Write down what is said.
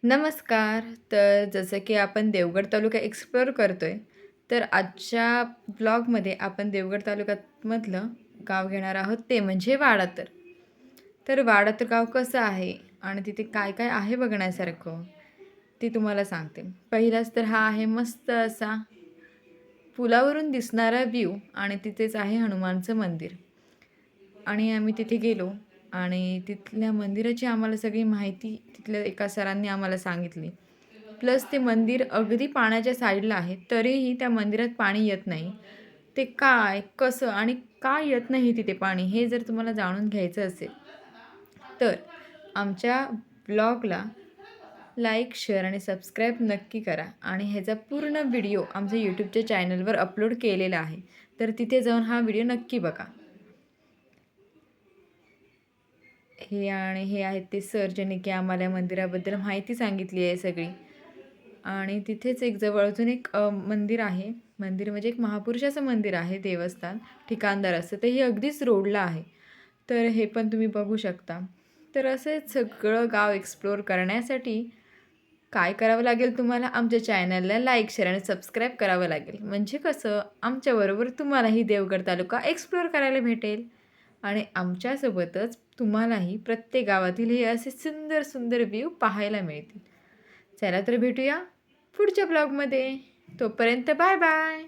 नमस्कार. तर जसं की आपण देवगड तालुका एक्सप्लोर करतोय, तर आजच्या ब्लॉगमध्ये आपण देवगड तालुक्यामधलं गाव घेणार आहोत, ते म्हणजे वाडातर. तर वाडातर गाव कसं आहे आणि तिथे काय-काय आहे बघण्यासारखं, ते तुम्हाला सांगते. पहिलाच तर हा आहे मस्त असा पुलावरून दिसणारा व्ह्यू आणि तिथेच आहे हनुमानचं मंदिर. आणि आम्ही तिथे गेलो आणि तिथल्या मंदिराची आम्हाला सगळी माहिती तिथल्या एका सरांनी आम्हाला सांगितली. प्लस ते मंदिर अगदी पाण्याच्या साईडला आहे, तरीही त्या मंदिरात पाणी येत नाही. ते काय, कसं आणि का येत नाही तिथे पाणी, हे जर तुम्हाला जाणून घ्यायचं असेल, तर आमच्या ब्लॉगला लाईक, शेअर आणि सबस्क्राईब नक्की करा आणि ह्याचा पूर्ण व्हिडिओ आमच्या यूट्यूबच्या चॅनलवर अपलोड केलेला आहे. तर तिथे जाऊन हा व्हिडिओ नक्की बघा. हे आहेत ते सर ज्यांनी की आम्हाला या मंदिराबद्दल माहिती सांगितली आहे सगळी. आणि तिथेच एक जवळ अजून एक मंदिर आहे. मंदिर म्हणजे एक महापुरुषाचं मंदिर आहे, देवस्थान, ठिकाणदार असतं. ते हे अगदीच रोडला आहे. तर हे पण तुम्ही बघू शकता. तर असंच सगळं गाव एक्सप्लोअर करण्यासाठी काय करावं लागेल तुम्हाला? आमच्या चॅनलला लाईक, शेअर आणि सबस्क्राईब करावं लागेल. म्हणजे कसं आमच्याबरोबर तुम्हालाही देवगड तालुका एक्सप्लोअर करायला भेटेल आणि आमच्यासोबतच तुम्हालाही प्रत्येक गावातील हे असे सुंदर सुंदर व्ह्यू पाहायला मिळतील. चला तर भेटूया पुढच्या ब्लॉगमध्ये. तोपर्यंत बाय बाय.